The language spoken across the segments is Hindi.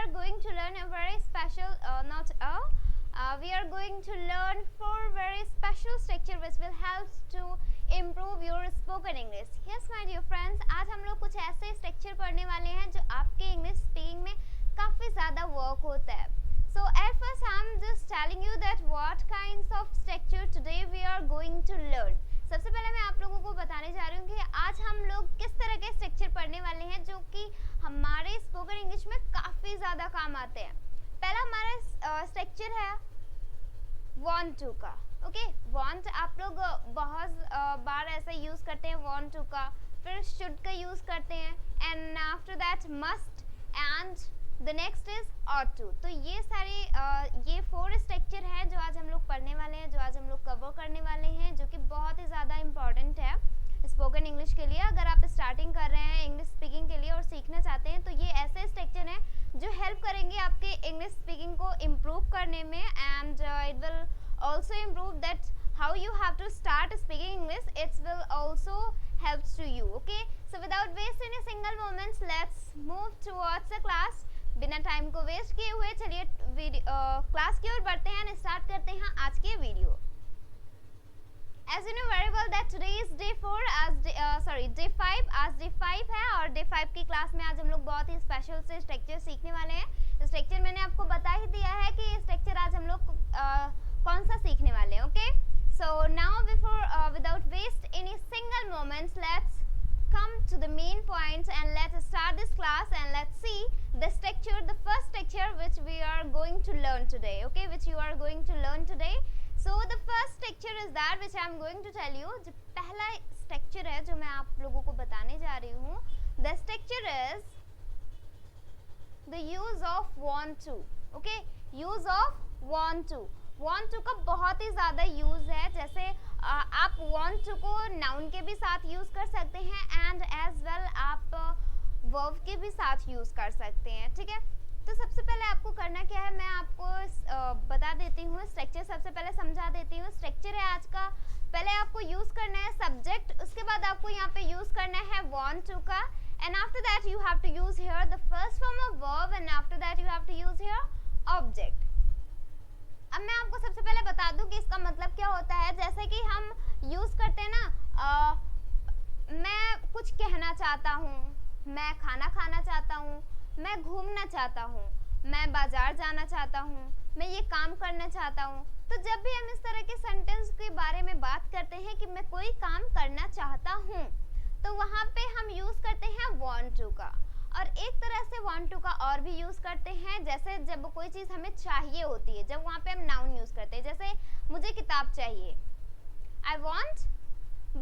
are going to learn a very special, we are going to learn 4 very special structure which will help to improve your spoken English. Yes my dear friends, आज हम लोग कुछ ऐसे स्ट्रक्चर पढ़ने वाले हैं जो आपके इंग्लिश स्पीकिंग में काफ़ी ज़्यादा वर्क होता है. So at first I'm just telling you that what kinds of structure today we are going to learn. सबसे पहले मैं आप लोगों को बताने जा रही हूँ कि आज हम लोग किस तरह के स्ट्रक्चर पढ़ने वाले हैं जो कि हमारे स्पोकन इंग्लिश में काफ़ी ज़्यादा काम आते हैं. पहला हमारा स्ट्रक्चर है want to का. ओके, want आप लोग बहुत बार ऐसा यूज़ करते हैं want to का, फिर should का यूज़ करते हैं and after that must and the next is ought to. तो ये सारे ये 4 स्ट्रक्चर हैं जो आज हम लोग पढ़ने वाले हैं, जो आज हम लोग कवर करने वाले हैं, जो कि बहुत ही ज़्यादा इम्पॉर्टेंट है स्पोकन इंग्लिश के लिए. अगर आप स्टार्टिंग कर रहे हैं इंग्लिश स्पीकिंग के लिए और सीखना चाहते हैं तो ये ऐसे स्ट्रक्चर हैं जो हेल्प करेंगे आपके इंग्लिश स्पीकिंग को इम्प्रूव करने में and it will also improve that how you have to start speaking English. It will also helps to you. Okay, so without wasting a single moments, let's move towards the class. बिना टाइम को वेस्ट किए हुए चलिए क्लास की ओर बढ़ते हैं और स्टार्ट करते हैं आज के video. As you know very well that today is day 4 as day 5 आज day 5 है और day 5 की क्लास में आज हम लोग बहुत ही स्पेशल से स्ट्रक्चर सीखने वाले हैं. स्ट्रक्चर मैंने आपको बता ही दिया है कि स्ट्रक्चर आज हम लोग कौन सा सीखने वाले हैं. Okay, so now before without waste any single moments let's come to the main points and let's start this class and let's see the structure, the first structure which we are going to learn today. Okay, which you are going to learn today. So the first structure is that which I am going to tell you. जो पहला structure है जो मैं आप लोगों को बताने जा रही हूँ, the structure is the use of want to. Okay, use of want to. want to का बहुत ही ज़्यादा यूज़ है. जैसे आप want to को नाउन के भी साथ यूज़ कर सकते हैं एंड एज वेल आप वर्ब के भी साथ यूज़ कर सकते हैं. ठीक है, तो सबसे पहले आपको करना क्या है मैं आपको बता देती हूँ. स्ट्रक्चर सबसे पहले समझा देती हूँ. स्ट्रक्चर है आज का, पहले आपको यूज़ करना है सब्जेक्ट, उसके बाद आपको यहाँ पे यूज़ करना है want to का and after that you have to use here the first form of verb and after that you have to use here object. अब मैं आपको सबसे पहले बता दूं कि इसका मतलब क्या होता है. जैसे कि हम यूज़ करते हैं ना, मैं कुछ कहना चाहता हूँ, मैं खाना खाना चाहता हूँ, मैं घूमना चाहता हूँ, मैं बाजार जाना चाहता हूँ, मैं ये काम करना चाहता हूँ. तो जब भी हम इस तरह के सेंटेंस के बारे में बात करते हैं कि मैं कोई काम करना चाहता हूँ, तो वहाँ पे हम यूज़ करते हैं want to का. और एक तरह से want to का और भी यूज़ करते हैं. जैसे जब कोई चीज़ हमें चाहिए होती है, जब वहाँ पे हम नाउन यूज़ करते हैं. जैसे मुझे किताब चाहिए, I want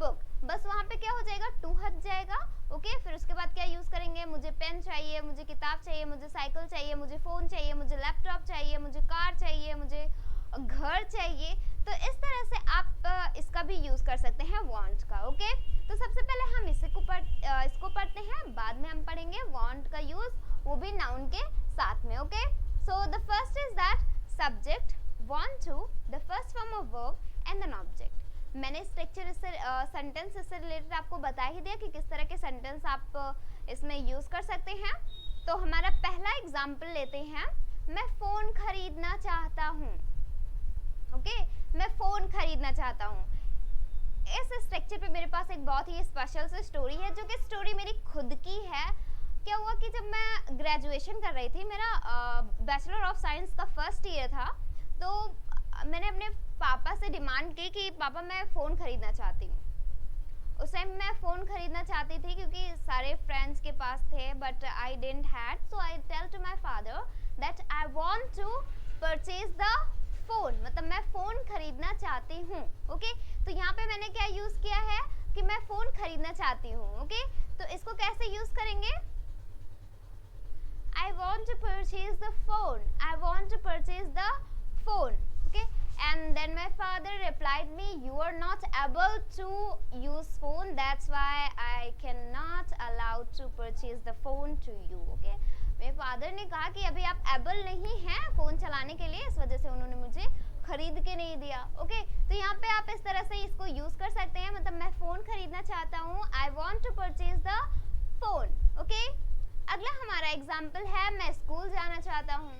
book, बस वहाँ पे क्या हो जाएगा, टू हट जाएगा. ओके, फिर उसके बाद क्या यूज़ करेंगे, मुझे पेन चाहिए, मुझे किताब चाहिए, मुझे साइकिल चाहिए, मुझे फ़ोन चाहिए, मुझे लैपटॉप चाहिए, मुझे कार चाहिए, मुझे घर चाहिए. तो इस तरह से आप इसका भी यूज़ कर सकते हैं want का. ओके, तो सबसे पहले हम इसको पढ़ते हैं, बाद में हम पढ़ेंगे want का यूज़, वो भी नाउन के साथ में. Okay, so the first is that subject, want to, the first form of verb and an object. मैंने स्ट्रक्चर सेंटेंस इससे रिलेटेड आपको बता ही दिया कि किस तरह के सेंटेंस आप इसमें यूज़ कर सकते हैं. तो हमारा पहला एग्जाम्पल लेते हैं. मैं फ़ोन खरीदना चाहता हूँ. ओके, मैं फ़ोन खरीदना चाहता हूँ. इस स्ट्रक्चर पे मेरे पास एक बहुत ही स्पेशल सी स्टोरी है, जो कि स्टोरी मेरी खुद की है. क्या हुआ कि जब मैं ग्रेजुएशन कर रही थी, मेरा बैचलर ऑफ साइंस का फर्स्ट ईयर था, तो मैंने अपने पापा से डिमांड की कि पापा मैं फ़ोन खरीदना चाहती हूँ. उस टाइम मैं फ़ोन खरीदना चाहती थी क्योंकि सारे फ्रेंड्स के पास थे, but I didn't had. So I tell to my father that I want to purchase the phone, मतलब मैं फ़ोन खरीदना चाहती हूँ. ओके, तो यहाँ पे मैंने क्या यूज़ किया है कि मैं फ़ोन खरीदना चाहती हूँ. ओके, तो इसको कैसे यूज़ करेंगे, I want to purchase the phone, I want to purchase the phone. Okay, and then my father replied me, you are not able to use phone, that's why I cannot allow to purchase the phone to you. Okay, मेरे फादर ने कहा कि अभी आप एबल नहीं हैं फ़ोन चलाने के लिए, इस वजह से उन्होंने मुझे खरीद के नहीं दिया. ओके, तो यहाँ पे आप इस तरह से इसको यूज़ कर सकते हैं. मतलब मैं फ़ोन खरीदना चाहता हूँ, I want to purchase the phone. Okay, अगला हमारा एग्जाम्पल है मैं स्कूल जाना चाहता हूँ,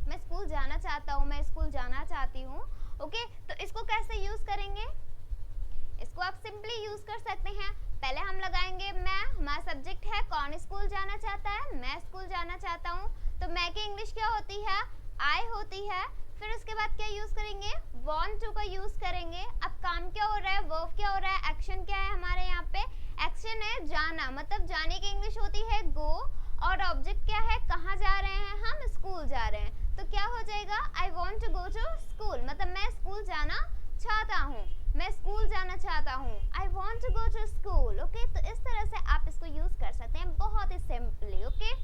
मैं स्कूल जाना चाहता हूँ, मैं स्कूल जाना चाहती हूँ। ओके, तो इसको कैसे यूज करेंगे? इसको आप सिंपली यूज कर सकते हैं। पहले हम लगाएंगे मैं, हमारा सब्जेक्ट है कौन स्कूल जाना चाहता है, मैं स्कूल जाना चाहता हूँ। तो मैं की इंग्लिश क्या होती है? आई होती है। फिर उसके बाद क्या यूज करेंगे? want to का यूज करेंगे। अब काम क्या हो रहा है, वर्ब क्या हो रहा है, एक्शन क्या है हमारे यहाँ पे? एक्शन है जाना, मतलब जाने की इंग्लिश होती है गो, और ऑब्जेक्ट क्या है, कहाँ जा रहे हैं हम? स्कूल जा रहे हैं। तो क्या हो जाएगा? I want to go to school, मतलब मैं स्कूल जाना चाहता हूँ, मैं स्कूल जाना चाहता हूँ। I want to go to school. Okay, तो इस तरह से आप इसको यूज कर सकते हैं बहुत ही सिंपली। ओके,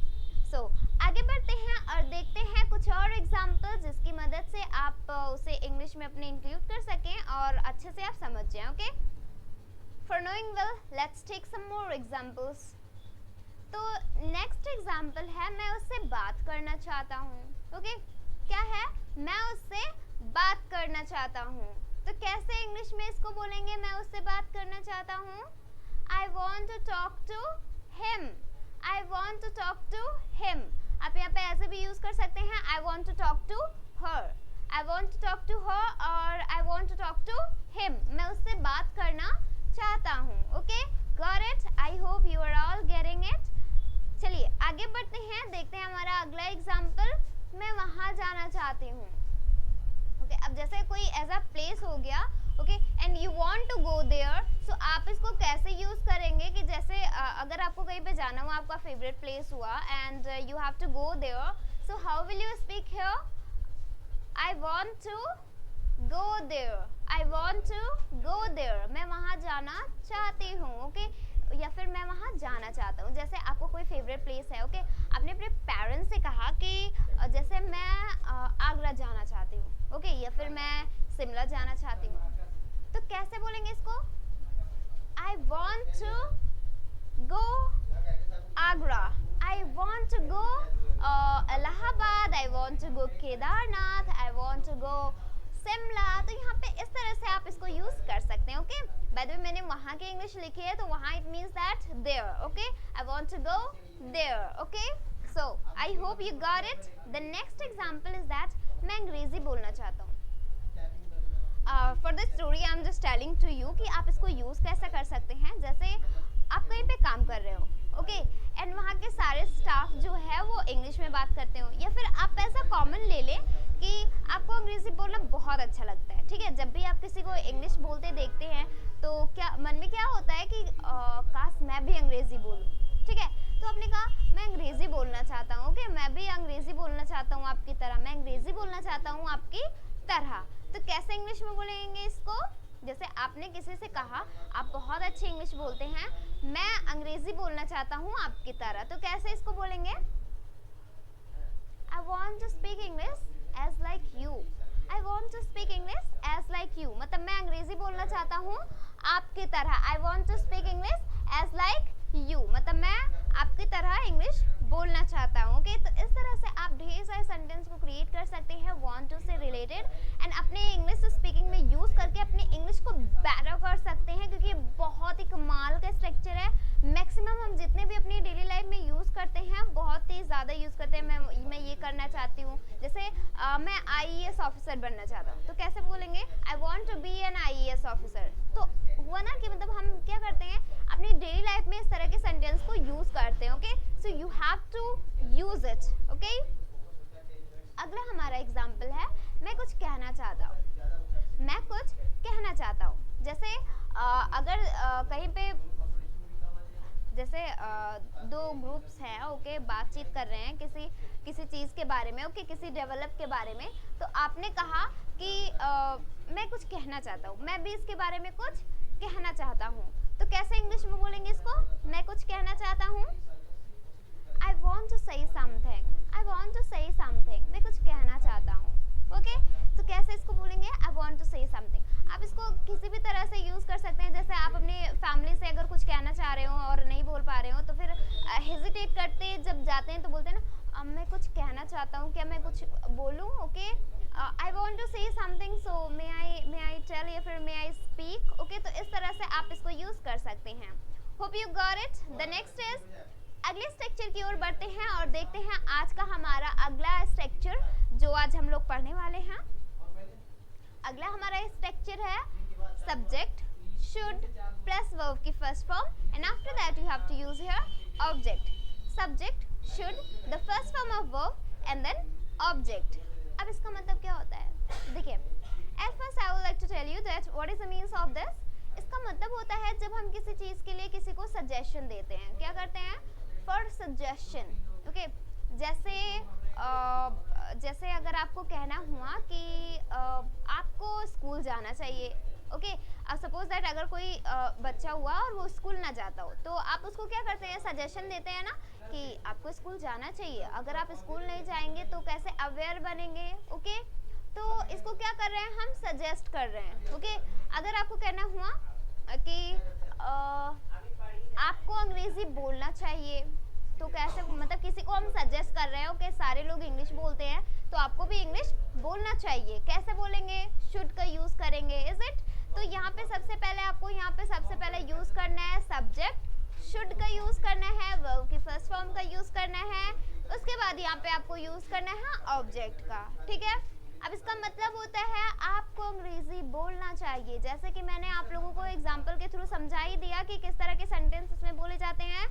सो आगे बढ़ते हैं और देखते हैं कुछ और एग्जाम्पल जिसकी मदद से आप उसे इंग्लिश में अपने इंक्लूड कर सकें और अच्छे से आप समझ जाएं। Okay, for knowing well let's take some more examples. तो नेक्स्ट एग्जाम्पल है मैं उससे बात करना चाहता हूँ। ओके, क्या है? मैं उससे बात करना चाहता हूँ। तो कैसे इंग्लिश में इसको बोलेंगे? मैं उससे बात करना चाहता हूँ। I want to talk to him, I want to talk to him. आप यहाँ पे ऐसे भी यूज कर सकते हैं, I want to talk to her, I want to talk to her, और I want to talk to him. मैं उससे बात करना चाहता हूँ। Okay, got it? I hope you are all getting it. चलिए आगे बढ़ते हैं, देखते हैं हमारा अगला एग्जाम्पल। मैं वहाँ जाना चाहती हूँ। ओके, अब जैसे कोई ऐसा प्लेस हो गया, okay, and you want to go there, so आप इसको कैसे यूज करेंगे कि जैसे अगर आपको कहीं पे जाना हुआ, आपका फेवरेट प्लेस हुआ and you have to go there, so how will you speak here? I want to go there, I want to go there, मैं वहाँ जाना चाहती हूँ। ओके, या फिर मैं वहाँ जाना चाहता हूँ। जैसे आपको कोई फेवरेट प्लेस है, ओके, आपने अपने पेरेंट्स से कहा कि जैसे मैं आगरा जाना चाहती हूँ, ओके, या फिर मैं शिमला जाना चाहती हूँ। तो कैसे बोलेंगे इसको? I want to go Agra, I want to go Allahabad, I want to go Kedarnath, I want to go Shimla. तो यहाँ पे इस तरह से आप इसको यूज कर सकते हैं। ओके, बाय द वे मैंने वहाँ की इंग्लिश लिखी है, तो वहाँ it means that there. Okay, I want to go there. Okay, so I hope you got it. The next example is that मैं अंग्रेजी बोलना चाहता हूँ। For this story I am just telling to you कि आप इसको यूज कैसे कर सकते हैं। जैसे आप कहीं पे काम कर रहे हो, ओके, एंड वहाँ के सारे स्टाफ जो है वो इंग्लिश में बात करते हो, या फिर आप ऐसा कॉमन ले लें कि आपको अंग्रेजी बोलना बहुत अच्छा लगता है। ठीक है, जब भी आप किसी को इंग्लिश बोलते देखते हैं तो क्या मन में क्या होता है कि काश मैं भी अंग्रेजी बोलूं। ठीक है, तो आपने कहा मैं अंग्रेजी बोलना चाहता हूँ। ओके, मैं भी अंग्रेजी बोलना चाहता हूँ आपकी तरह, मैं अंग्रेजी बोलना चाहता हूँ आपकी तरह। तो कैसे इंग्लिश में बोलेंगे इसको? जैसे आपने किसी से कहा आप बहुत अच्छी इंग्लिश बोलते हैं, मैं अंग्रेजी बोलना चाहता हूँ आपकी तरह, तो कैसे इसको बोलेंगे? I want to speak English as like you, I want to speak English as like you, मतलब मैं अंग्रेजी बोलना चाहता हूँ आपकी तरह। I want to speak English as like you, मतलब मैं आपकी तरह इंग्लिश बोलना चाहता हूँ। ओके, तो इस तरह से आप ढेर सारे सेंटेंस को क्रिएट कर सकते हैं वांट टू से रिलेटेड, एंड अपने इंग्लिश स्पीकिंग में यूज करके अपनी इंग्लिश को बेटर कर सकते हैं, क्योंकि बहुत ही कमाल का स्ट्रक्चर है। मैक्सिमम हम जितने भी अपनी डेली लाइफ में यूज करते हैं बहुत ही ज़्यादा यूज करते हैं। मैं ये करना चाहती हूँ, जैसे मैं IAS ऑफिसर बनना चाहता हूँ, तो कैसे बोलेंगे? I want to be an IAS officer. तो हुआ ना कि मतलब हम क्या करते हैं अपनी डेली लाइफ में इस तरह के सेंटेंस को यूज करते हैं। Okay, so you have to use it. Okay, अगला हमारा एग्जाम्पल है मैं कुछ कहना चाहता हूँ, मैं कुछ कहना चाहता हूँ। जैसे अगर कहीं पे जैसे दो ग्रुप्स हैं, ओके, बातचीत कर रहे हैं किसी चीज़ के बारे में, ओके, किसी डेवलप के बारे में, तो आपने कहा कि मैं कुछ कहना चाहता हूँ, मैं भी इसके बारे में कुछ कहना चाहता हूँ। तो कैसे इंग्लिश में बोलेंगे इसको? मैं कुछ कहना चाहता हूँ, I want to say something, I want to say something, मैं कुछ कहना चाहता हूँ। ओके, तो कैसे इसको बोलेंगे? I want to say something. आप इसको किसी भी तरह से यूज़ कर सकते हैं। जैसे आप अपनी फैमिली से अगर कुछ कहना चाह रहे हो और नहीं बोल पा रहे हो, तो फिर हेजिटेट करते जब जाते हैं तो बोलते हैं ना मैं कुछ कहना चाहता हूँ, क्या मैं कुछ बोलूँ? Okay, I want to say something, so may I tell, या फिर मे आई स्पीक। ओके, तो इस तरह से आप इसको यूज़ कर सकते हैं। Hope you got it. The next is अगले स्ट्रक्चर की ओर बढ़ते हैं और देखते हैं आज का हमारा अगला स्ट्रक्चर जो आज हम लोग पढ़ने वाले हैं। अगला हमारा स्ट्रक्चर है सब्जेक्ट शुड प्लस वर्ब की first form and after that you have to use here object. Subject should the first form of verb and then object. अब इसका मतलब क्या होता है, देखिए at first I would like to tell you that what is the means of this. इसका मतलब होता है जब हम किसी चीज के लिए किसी को सजेशन देते हैं, क्या करते हैं, फॉर सजेशन। ओके, जैसे अगर आपको कहना हुआ कि आपको स्कूल जाना चाहिए, ओके, अब सपोज दैट अगर कोई बच्चा हुआ और वो स्कूल ना जाता हो तो आप उसको क्या करते हैं, सजेशन देते हैं ना कि आपको स्कूल जाना चाहिए। अगर आप स्कूल नहीं जाएंगे तो कैसे अवेयर बनेंगे, ओके, तो इसको क्या कर रहे हैं, हम सजेस्ट कर रहे हैं। ओके, अगर आपको कहना हुआ कि आपको अंग्रेजी बोलना चाहिए तो कैसे, मतलब किसी को हम सजेस्ट कर रहे हो कि सारे लोग इंग्लिश बोलते हैं तो आपको भी इंग्लिश बोलना चाहिए। कैसे बोलेंगे, शुड का यूज करेंगे, इज इट। तो यहाँ पे सबसे पहले आपको यूज करना है सब्जेक्ट शुड का यूज करना है, वर्ब की फर्स्ट फॉर्म का यूज करना है, उसके बाद यहाँ पे आपको यूज करना है ऑब्जेक्ट का, ठीक है। अब इसका मतलब होता है आपको अंग्रेजी बोलना चाहिए। जैसे कि मैंने आप लोगों को एग्जांपल के थ्रू समझा ही दिया कि किस तरह के सेंटेंस इसमें बोले जाते हैं,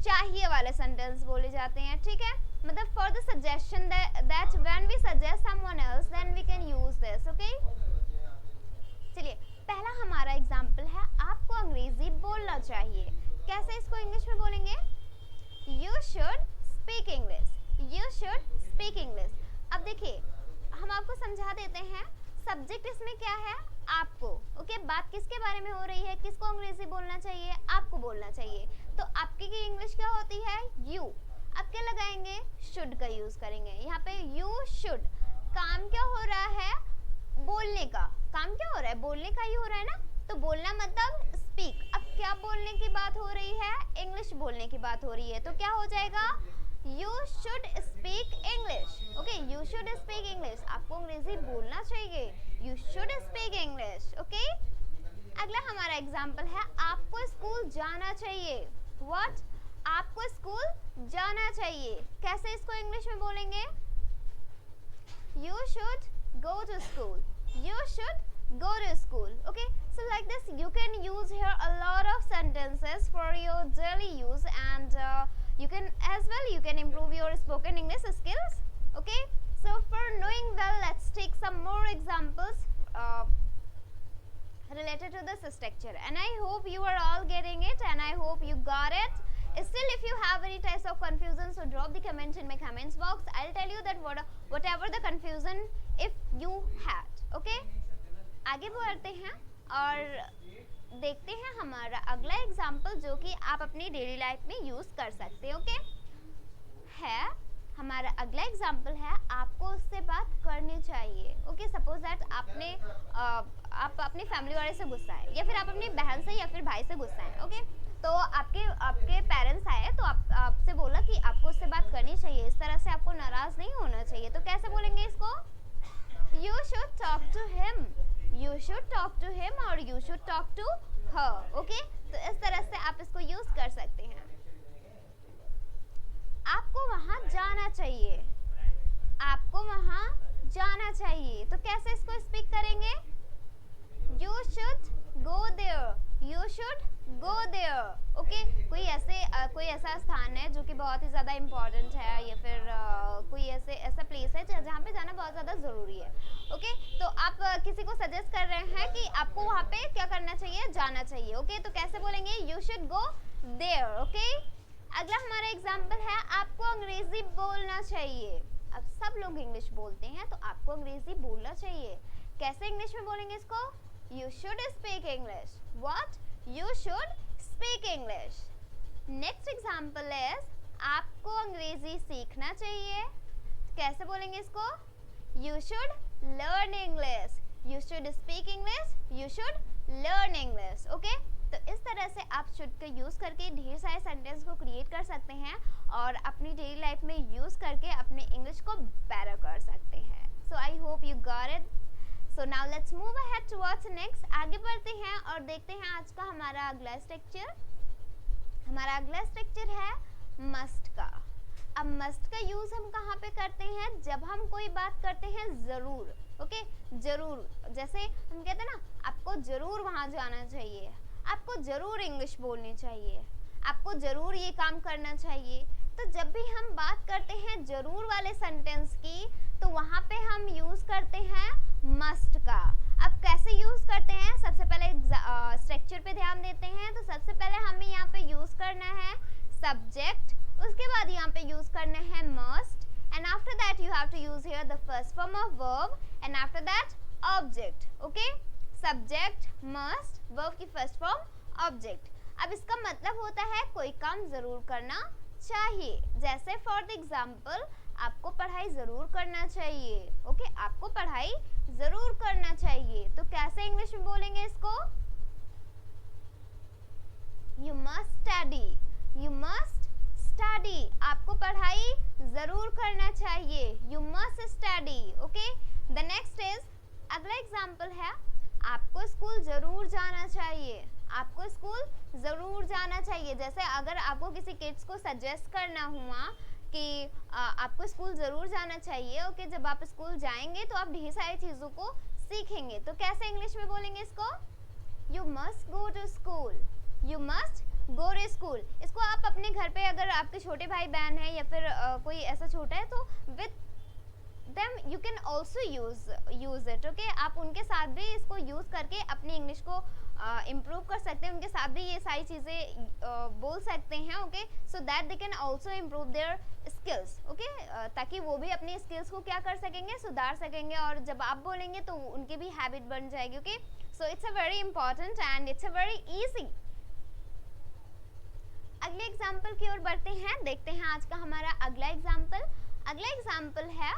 चाहिए वाले सेंटेंस बोले जाते हैं, ठीक है। मतलब for the suggestion that when we suggest someone else then we can use this, okay. चलिए पहला हमारा एग्जांपल है आपको अंग्रेजी बोलना चाहिए। कैसे इसको इंग्लिश में बोलेंगे, you should speak English, you should speak English. अब देखिए हम आपको समझा देते हैं, सब्जेक्ट इसमें क्या है, आपको, ओके, बात किसके बारे में हो रही है, किसको अंग्रेजी बोलना चाहिए, आपको बोलना चाहिए। तो आपकी की इंग्लिश क्या होती है, यू। अब क्या लगाएंगे, शुड का यूज करेंगे। यहाँ पे यू शुड, काम क्या हो रहा है, बोलने का। काम क्या हो रहा है, बोलने का ही हो रहा है ना, तो बोलना मतलब स्पीक। अब क्या बोलने की बात हो रही है, इंग्लिश बोलने की बात हो रही है, तो क्या हो जाएगा, you should speak English, okay, you should speak English. आपको अंग्रेजी बोलना चाहिए, you should speak English, okay. अगला हमारा एग्जाम्पल है आपको स्कूल जाना चाहिए, व्हाट, आपको स्कूल जाना चाहिए। कैसे इसको इंग्लिश में बोलेंगे, you should go to school, you should go to school, okay. So like this you can use here a lot of sentences for your daily use and you can as well you can improve your spoken English skills, okay. So for knowing well, let's take some more examples related to this structure and I hope you are all getting it and I hope you got it. Still if you have any types of confusion, so drop the comment in my comments box. I'll tell you that whatever the confusion if you had, okay. आगे बढ़ते हैं और देखते हैं हमारा अगला एग्जाम्पल जो कि आप अपनी डेली लाइफ में यूज कर सकते हैं, ओके। है हमारा अगला एग्जाम्पल है आपको उससे बात करनी चाहिए, ओके। सपोज दैट आप अपनी फैमिली वाले से गुस्सा है या फिर आप अपनी बहन से या फिर भाई से गुस्सा है, ओके। तो आपके पेरेंट्स आए तो आपसे बोला कि आपको उससे बात करनी चाहिए, इस तरह से आपको नाराज नहीं होना चाहिए। तो कैसे बोलेंगे इसको, you should talk to him, you should talk to him और you should talk to her, okay. तो इस तरह से आप इसको यूज कर सकते हैं। आपको वहां जाना चाहिए, आपको वहां जाना चाहिए, तो कैसे इसको स्पीक करेंगे, you should go there, you should go there, okay. कोई ऐसा स्थान है जो कि बहुत ही ज़्यादा इम्पोर्टेंट है या फिर कोई ऐसा प्लेस है जहाँ पे जाना बहुत ज़्यादा ज़रूरी है, ओके। तो आप किसी को सजेस्ट कर रहे हैं कि आपको वहाँ पे क्या करना चाहिए, जाना चाहिए, ओके। तो कैसे बोलेंगे, you should go there, okay. अगला हमारा एग्जाम्पल है आपको अंग्रेजी बोलना चाहिए। अब सब लोग इंग्लिश बोलते हैं तो आपको अंग्रेजी बोलना चाहिए। कैसे इंग्लिश में बोलेंगे इसको, you should speak English, what, you should speak English. Next example is आपको अंग्रेजी सीखना चाहिए। कैसे बोलेंगे इसको, you should learn English, you should speak English, you should learn English, okay. तो इस तरह से आप शुड का यूज़ करके ढेर सारे सेंटेंस को क्रिएट कर सकते हैं और अपनी डेली लाइफ में यूज़ करके अपने इंग्लिश को बेटर कर सकते हैं। So I hope you got it. So now let's move ahead towards next. आगे बढ़ते हैं और देखते हैं आज का हमारा अगला स्ट्रक्चर। हमारा अगला स्ट्रक्चर है मस्ट का। अब मस्ट का यूज हम कहाँ पे करते हैं, जब हम कोई बात करते हैं जरूर, ओके जरूर, जैसे हम कहते हैं ना आपको जरूर वहां जाना चाहिए, आपको जरूर इंग्लिश बोलनी चाहिए, आपको जरूर ये काम करना चाहिए। तो जब भी हम बात करते हैं जरूर वाले सेंटेंस की, तो वहां पे हम यूज करते हैं मस्ट का। अब कैसे यूज करते हैं, सबसे पहले स्ट्रक्चर पे ध्यान देते हैं। तो सबसे पहले हमें यहाँ पे यूज करना है सब्जेक्ट, उसके बाद यहाँ पे यूज करना है must, and after that you have to use here the first form of verb, and after that object, okay? subject, must, verb की first form, object। अब इसका मतलब होता है कोई काम जरूर करना चाहिए, जैसे फॉर द एग्जाम्पल आपको पढ़ाई जरूर करना चाहिए, ओके आपको पढ़ाई जरूर करना चाहिए। तो कैसे इंग्लिश में बोलेंगे इसको, you must study, you must study, आपको पढ़ाई जरूर करना चाहिए, you must study, okay. The next is, अगला एग्जाम्पल है आपको स्कूल जरूर जाना चाहिए, आपको स्कूल जरूर जाना चाहिए। जैसे अगर आपको किसी किड्स को सजेस्ट करना हुआ कि आपको स्कूल जरूर जाना चाहिए, ओके जब आप स्कूल जाएंगे तो आप ढेर सारी चीज़ों को सीखेंगे। तो कैसे इंग्लिश में बोलेंगे इसको, you must go to school, you must go to school. इसको आप अपने घर पे, अगर आपके छोटे भाई बहन है या फिर कोई ऐसा छोटा है, तो with them you can also use it, okay आप उनके साथ भी इसको यूज करके अपनी इंग्लिश को इम्प्रूव कर सकते हैं, उनके साथ भी ये सारी चीज़ें बोल सकते हैं, okay so that they can also improve their skills, okay ताकि वो भी अपनी स्किल्स को क्या कर सकेंगे, सुधार सकेंगे, और जब आप बोलेंगे तो उनकी भी हैबिट बन जाएगी, okay so it's a very important and it's a very easy. अगले एग्जाम्पल की ओर बढ़ते हैं, देखते हैं आज का हमारा अगला एग्जाम्पल। अगला एग्जाम्पल है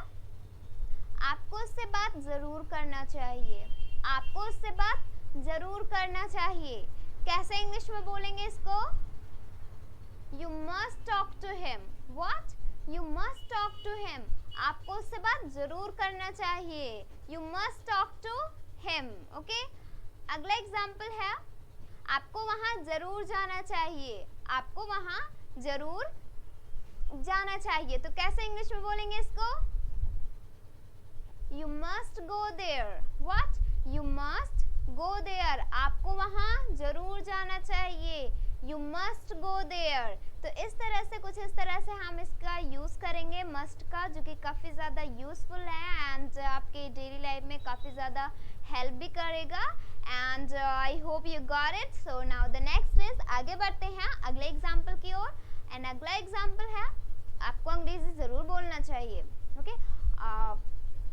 आपको उससे बात जरूर करना चाहिए, आपको उससे बात जरूर करना चाहिए। कैसे इंग्लिश में बोलेंगे इसको, you must talk to him, what, you must talk to him, आपको उससे बात जरूर करना चाहिए, you must talk to him, okay. अगला एग्जाम्पल है आपको वहां जरूर जाना चाहिए, आपको वहां जरूर जाना चाहिए। तो कैसे इंग्लिश में बोलेंगे इसको, You must go there. What? You must go there. आपको वहाँ जरूर जाना चाहिए, You must go there. तो इस तरह से, कुछ इस तरह से हम इसका यूज़ करेंगे must का, जो कि काफ़ी ज़्यादा यूज़फुल है एंड आपके डेली लाइफ में काफ़ी ज़्यादा हेल्प भी करेगा। And I hope you got it. So now the next is, आगे बढ़ते हैं अगले एग्जाम्पल की ओर। एंड अगला एग्जाम्पल है आपको अंग्रेजी ज़रूर बोलना चाहिए, ओके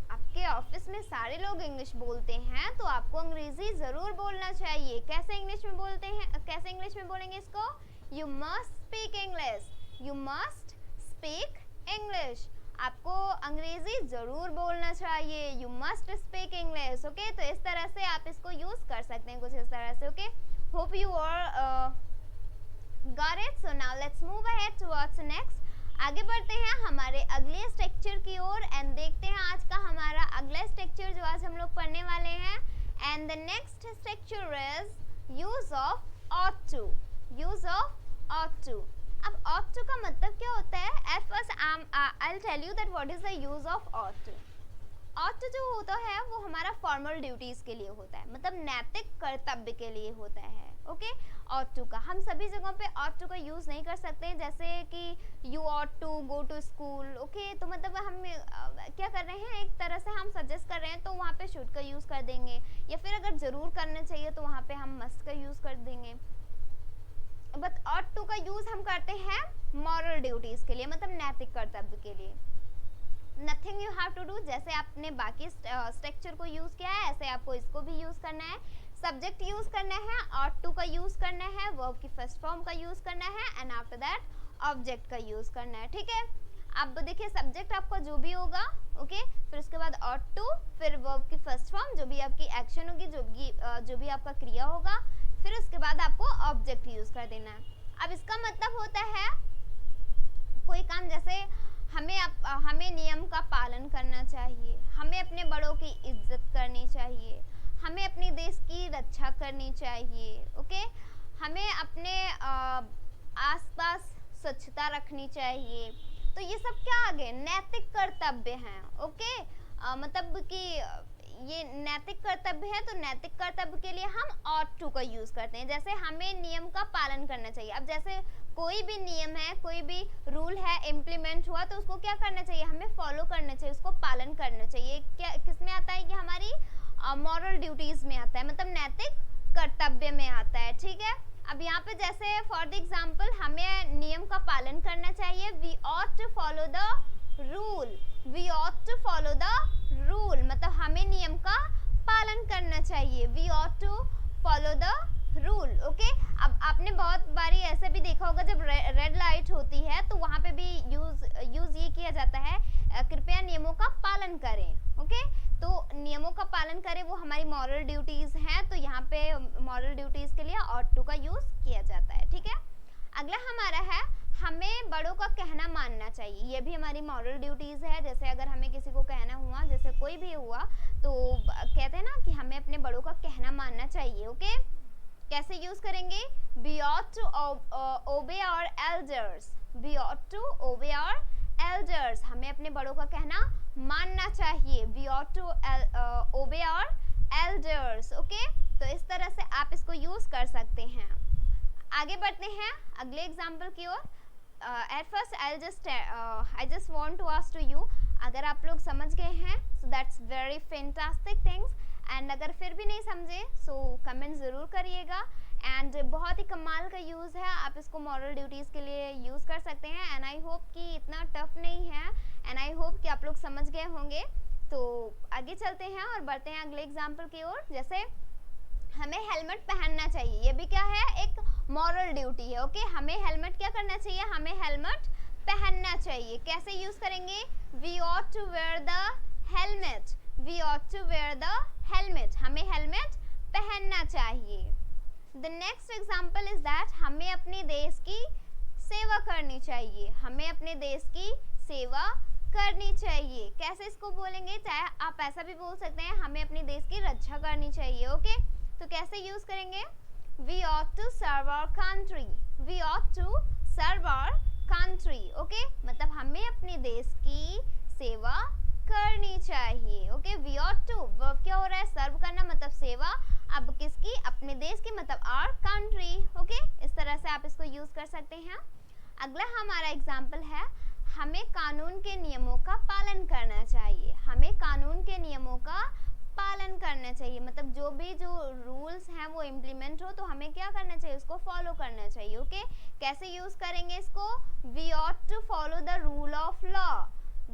आपके ऑफिस में सारे लोग इंग्लिश बोलते हैं, तो आपको अंग्रेजी ज़रूर बोलना चाहिए। कैसे इंग्लिश में बोलते हैं, कैसे इंग्लिश में बोलेंगे इसको, you must speak English, you must speak English, आपको अंग्रेजी ज़रूर बोलना चाहिए, you must speak English, okay. तो इस तरह से आप इसको यूज़ कर सकते हैं, कुछ इस तरह से, okay. Hope you are got it. So now let's move ahead towards next. आगे बढ़ते हैं हमारे अगले स्ट्रक्चर की ओर एंड देखते हैं आज का हमारा अगला स्ट्रक्चर जो आज हम लोग पढ़ने वाले हैं। And the next structure is use of ought to, use of ought to। अब ought to का मतलब क्या होता है, at first I will tell you that what is the use of ought to। ought to जो होता है वो हमारा फॉर्मल ड्यूटीज के लिए होता है, मतलब नैतिक कर्तव्य के लिए होता है, ओके। ought to का हम सभी जगहों पे ought to का यूज़ नहीं कर सकते, जैसे कि you ought to go to school, okay तो मतलब हम क्या कर रहे हैं, एक तरह से हम सजेस्ट कर रहे हैं तो वहाँ पे should का यूज़ कर देंगे, या फिर अगर ज़रूर करना चाहिए तो वहाँ पे हम must का यूज़ कर देंगे। बट ought to का यूज़ हम करते हैं मॉरल ड्यूटीज़ के लिए, मतलब नैतिक कर्तव्य के लिए। Nothing you have to do, जैसे आपने बाकी स्ट्रक्चर को यूज़ किया है ऐसे आपको इसको भी यूज़ करना है। सब्जेक्ट यूज़ करना है, ought to का यूज़ करना है, वर्ब की फर्स्ट फॉर्म का यूज़ करना है, एंड आफ्टर दैट ऑब्जेक्ट का यूज़ करना है, ठीक है। अब देखिए सब्जेक्ट आपका जो भी होगा, ओके फिर उसके बाद ought to, फिर वर्ब की फर्स्ट फॉर्म जो भी आपकी एक्शन होगी, जो भी आपका क्रिया होगा, फिर उसके बाद आपको ऑब्जेक्ट यूज़ कर देना है। अब इसका मतलब होता है कोई काम, जैसे हमें नियम का पालन करना चाहिए, हमें अपने बड़ों की इज्जत करनी चाहिए, हमें अपने देश की रक्षा करनी चाहिए, ओके हमें अपने आसपास स्वच्छता रखनी चाहिए। तो ये सब क्या आ गए, नैतिक कर्तव्य हैं। ओके, मतलब कि ये नैतिक कर्तव्य है, तो नैतिक कर्तव्य के लिए हम ought to का यूज करते हैं। जैसे हमें नियम का पालन करना चाहिए। अब जैसे कोई भी नियम है, कोई भी रूल है, इम्प्लीमेंट हुआ, तो उसको क्या करना चाहिए, हमें फॉलो करना चाहिए, उसको पालन करना चाहिए। क्या किस में आता है, ये हमारी मॉरल ड्यूटीज में आता है, मतलब नैतिक कर्तव्य में आता है। ठीक है, अब यहाँ पे जैसे फॉर द एग्जाम्पल हमें नियम का पालन करना चाहिए। We ought to follow the rule, we ought to follow the rule, मतलब हमें नियम का पालन करना चाहिए। We ought to follow the rule। Okay, अब आपने बहुत बारी ऐसे भी देखा होगा, जब रेड लाइट होती है तो वहाँ पे भी यूज ये किया जाता है, कृपया नियमों का पालन करें। ओके, तो नियमों का पालन करें, वो हमारी मॉरल ड्यूटीज हैं, तो यहाँ पे मॉरल ड्यूटीज के लिए ought to का यूज किया जाता है। ठीक है, अगला हमारा है, हमें बड़ों का कहना मानना चाहिए। ये भी हमारी मॉरल ड्यूटीज है। जैसे अगर हमें किसी को कहना हुआ, जैसे कोई भी हुआ, तो कहते हैं ना कि हमें अपने बड़ों का कहना मानना चाहिए। ओके, कैसे यूज करेंगे, we ought to obey our elders, we ought to obey our elders, हमें अपने बड़ों का कहना मानना चाहिए। we ought to obey our elders। Okay, तो इस तरह से आप इसको यूज कर सकते हैं। आगे बढ़ते हैं अगले एग्जाम्पल की ओर। At first I just want to ask to you, अगर आप लोग समझ गए हैं so that's very fantastic things, and अगर फिर भी नहीं समझे सो कमेंट ज़रूर करिएगा। एंड बहुत ही कमाल का यूज़ है, आप इसको मॉरल ड्यूटीज़ के लिए यूज़ कर सकते हैं। एंड आई होप कि इतना टफ नहीं है, एंड आई होप कि आप लोग समझ गए होंगे। तो आगे चलते हैं और बढ़ते हैं अगले एग्जाम्पल की ओर। जैसे हमें हेलमेट पहनना चाहिए, ये भी क्या है, एक मॉरल ड्यूटी है। ओके, हमें हेलमेट क्या करना चाहिए, हमें हेलमेट पहनना चाहिए। कैसे यूज़ करेंगे, we ought to wear the helmet, we ought to wear the helmet, हमें हेलमेट पहनना चाहिए। The next example is that हमें अपने देश की सेवा करनी चाहिए, हमें अपने देश की सेवा करनी चाहिए। कैसे इसको बोलेंगे, चाहे आप ऐसा भी बोल सकते हैं, हमें अपने देश की रक्षा करनी चाहिए। ओके, तो कैसे यूज करेंगे, we ought to serve our country, we ought to serve our country। Okay, मतलब हमें अपने देश की सेवा करनी चाहिए। Okay, we ought to verb क्या हो रहा है, सर्व करना मतलब सेवा, अब किसकी, अपने देश की, मतलब our country। ओके, इस तरह से आप इसको यूज कर सकते हैं। अगला हमारा एग्जाम्पल है, हमें कानून के नियमों का पालन करना चाहिए, हमें कानून के नियमों का पालन करना चाहिए, मतलब जो रूल्स हैं वो इम्प्लीमेंट हो तो हमें क्या करना चाहिए, उसको फॉलो करना चाहिए। ओके, कैसे यूज करेंगे इसको, we ought to follow the rule of law,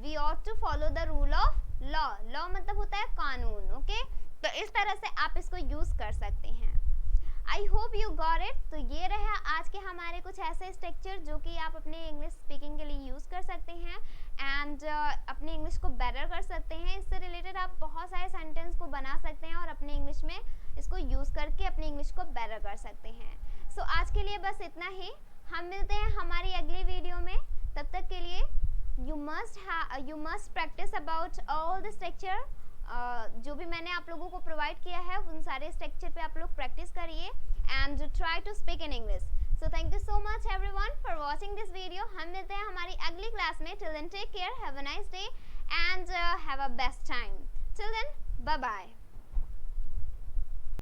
we ought to follow the rule of law, law मतलब होता है कानून। ओके, तो इस तरह से आप इसको यूज कर सकते हैं। आई होप यू गॉट इट। तो ये रहा आज के हमारे कुछ ऐसे स्ट्रक्चर जो कि आप अपने इंग्लिश स्पीकिंग के लिए यूज़ कर सकते हैं, एंड अपनी इंग्लिश को बेटर कर सकते हैं। इससे रिलेटेड आप बहुत सारे सेंटेंस को बना सकते हैं और अपने इंग्लिश में इसको यूज़ करके अपनी इंग्लिश को बेटर कर सकते हैं। सो आज के लिए बस इतना ही, हम मिलते हैं हमारी अगली वीडियो में। तब तक के लिए you must practice about all the structure, जो भी मैंने आप लोगों को प्रोवाइड किया है उन सारे स्ट्रक्चर पे आप लोग प्रैक्टिस करिए and try to speak in English. So thank you so much everyone for watching this video. हम मिलते हैं हमारी अगली क्लास में। Till then take care, have a nice day and have a best time. Till then bye bye.